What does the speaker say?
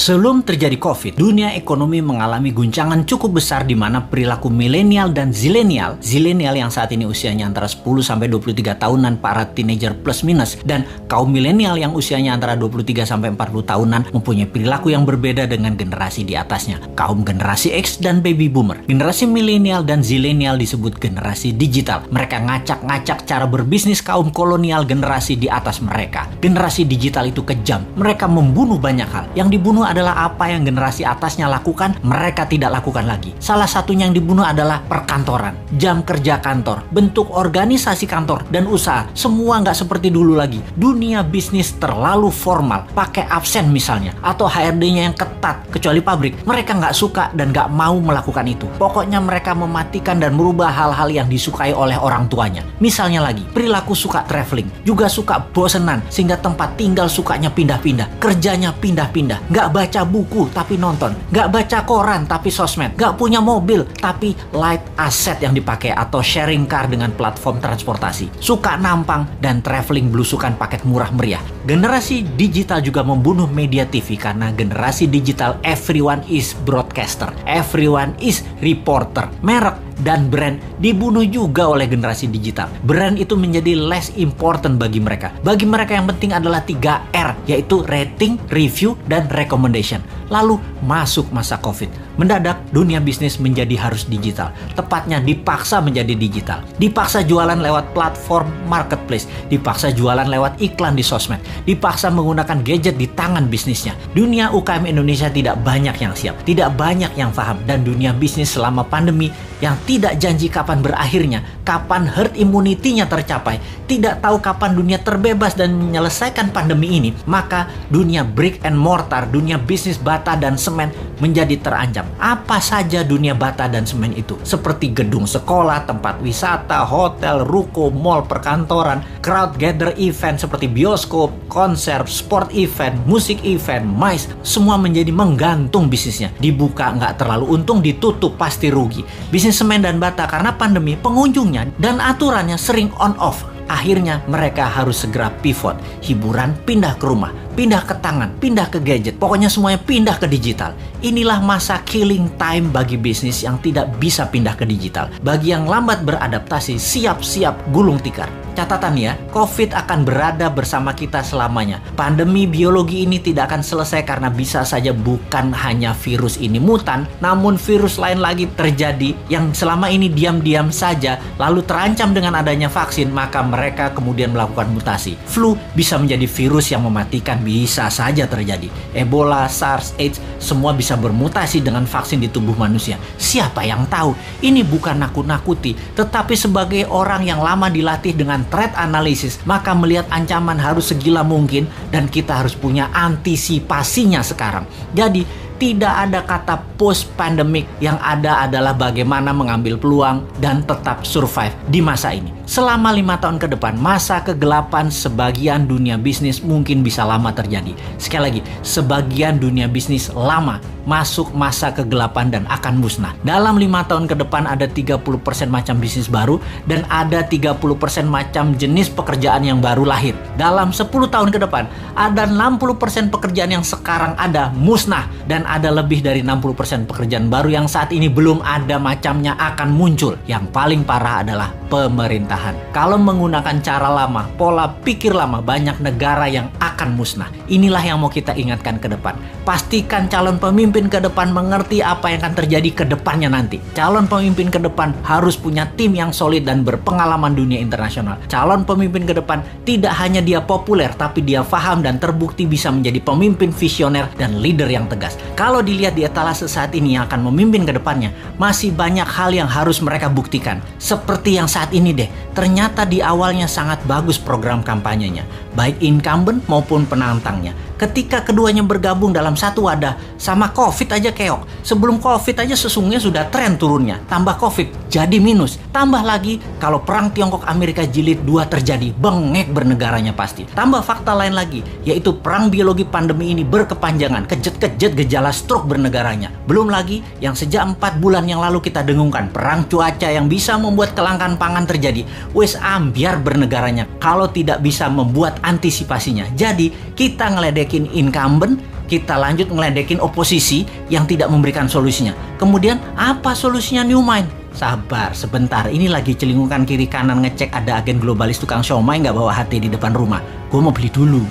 Sebelum terjadi COVID, dunia ekonomi mengalami guncangan cukup besar di mana perilaku milenial dan zilenial yang saat ini usianya antara 10-23 tahunan, para teenager plus minus, dan kaum milenial yang usianya antara 23-40 tahunan mempunyai perilaku yang berbeda dengan generasi di atasnya, kaum generasi X dan baby boomer. Generasi milenial dan zilenial disebut generasi digital. Mereka ngacak-ngacak cara berbisnis kaum kolonial generasi di atas mereka. Generasi digital itu kejam. Mereka membunuh banyak hal. Yang dibunuh adalah apa yang generasi atasnya lakukan, mereka tidak lakukan lagi. Salah satunya yang dibunuh adalah perkantoran, jam kerja kantor, bentuk organisasi kantor dan usaha. Semua nggak seperti dulu lagi. Dunia bisnis terlalu formal, pakai absen misalnya, atau HRD-nya yang ketat, kecuali pabrik. Mereka nggak suka dan nggak mau melakukan itu. Pokoknya mereka mematikan dan merubah hal-hal yang disukai oleh orang tuanya. Misalnya lagi, perilaku suka traveling, juga suka bosenan, sehingga tempat tinggal sukanya pindah-pindah, kerjanya pindah-pindah, nggak baca buku tapi nonton, nggak baca koran tapi sosmed, nggak punya mobil tapi light asset yang dipakai atau sharing car dengan platform transportasi, suka nampang dan traveling belusukan paket murah meriah. Generasi digital juga membunuh media TV karena generasi digital everyone is broadcaster, everyone is reporter. Merek dan brand dibunuh juga oleh generasi digital. Brand itu menjadi less important bagi mereka. Bagi mereka yang penting adalah 3R, yaitu rating, review, dan recommendation. Lalu masuk masa COVID. Mendadak dunia bisnis menjadi harus digital. Tepatnya dipaksa menjadi digital. Dipaksa jualan lewat platform marketplace. Dipaksa jualan lewat iklan di sosmed. Dipaksa menggunakan gadget di tangan bisnisnya. Dunia UKM Indonesia tidak banyak yang siap. Tidak banyak yang paham. Dan dunia bisnis selama pandemi yang tidak janji kapan berakhirnya, kapan herd immunity-nya tercapai, tidak tahu kapan dunia terbebas dan menyelesaikan pandemi ini, maka dunia brick and mortar, dunia bisnis bata dan semen menjadi terancam. Apa saja dunia bata dan semen itu? Seperti gedung sekolah, tempat wisata, hotel, ruko, mall, perkantoran, crowd gather event seperti bioskop, konser, sport event, musik event, MICE, semua menjadi menggantung bisnisnya. Dibuka nggak terlalu untung, ditutup pasti rugi. Bisnis semen dan bata karena pandemi, pengunjungnya dan aturannya sering on off. Akhirnya mereka harus segera pivot. Hiburan pindah ke rumah, pindah ke tangan, pindah ke gadget. Pokoknya semuanya pindah ke digital. Inilah masa killing time bagi bisnis yang tidak bisa pindah ke digital. Bagi yang lambat beradaptasi, siap-siap gulung tikar. Catatan ya, COVID akan berada bersama kita selamanya. Pandemi biologi ini tidak akan selesai karena bisa saja bukan hanya virus ini mutan, namun virus lain lagi terjadi yang selama ini diam-diam saja lalu terancam dengan adanya vaksin, maka mereka kemudian melakukan mutasi. Flu bisa menjadi virus yang mematikan, bisa saja terjadi. Ebola, SARS, AIDS, semua bisa bermutasi dengan vaksin di tubuh manusia. Siapa yang tahu? Ini bukan nakut-nakuti, tetapi sebagai orang yang lama dilatih dengan threat analysis, maka melihat ancaman harus segila mungkin dan kita harus punya antisipasinya sekarang. Jadi tidak ada kata post pandemic, yang ada adalah bagaimana mengambil peluang dan tetap survive di masa ini. Selama 5 tahun ke depan, masa kegelapan sebagian dunia bisnis mungkin bisa lama terjadi. Sekali lagi, sebagian dunia bisnis lama masuk masa kegelapan dan akan musnah. Dalam 5 tahun ke depan ada 30% macam bisnis baru dan ada 30% macam jenis pekerjaan yang baru lahir. Dalam 10 tahun ke depan ada 60% pekerjaan yang sekarang ada musnah dan ada lebih dari 60% pekerjaan baru yang saat ini belum ada macamnya akan muncul. Yang paling parah adalah pemerintahan. Kalau menggunakan cara lama, pola pikir lama, banyak negara yang akan musnah. Inilah yang mau kita ingatkan ke depan. Pastikan calon pemimpin ke depan mengerti apa yang akan terjadi ke depannya nanti. Calon pemimpin ke depan harus punya tim yang solid dan berpengalaman dunia internasional. Calon pemimpin ke depan tidak hanya dia populer, tapi dia paham dan terbukti bisa menjadi pemimpin visioner dan leader yang tegas. Kalau dilihat di etalase saat ini yang akan memimpin ke depannya, masih banyak hal yang harus mereka buktikan. Seperti yang saat ini deh, ternyata di awalnya sangat bagus program kampanyenya, baik incumbent maupun penantangnya. Ketika keduanya bergabung dalam satu wadah, sama COVID aja keok. Sebelum COVID aja sesungguhnya sudah tren turunnya. Tambah COVID, jadi minus. Tambah lagi, kalau perang Tiongkok Amerika Jilid 2 terjadi, bengek bernegaranya pasti. Tambah fakta lain lagi, yaitu perang biologi pandemi ini berkepanjangan, kejet-kejet gejala stroke bernegaranya. Belum lagi, yang sejak 4 bulan yang lalu kita dengungkan, perang cuaca yang bisa membuat kelangkaan pangan terjadi. Wes ambiar bernegaranya, kalau tidak bisa membuat antisipasinya. Jadi, kita ngeledekin incumbent, kita lanjut ngeledekin oposisi yang tidak memberikan solusinya. Kemudian apa solusinya Newmind? Sabar, sebentar. Ini lagi celingukan kiri kanan ngecek ada agen globalis tukang siomay nggak bawa HT di depan rumah. Gue mau beli dulu.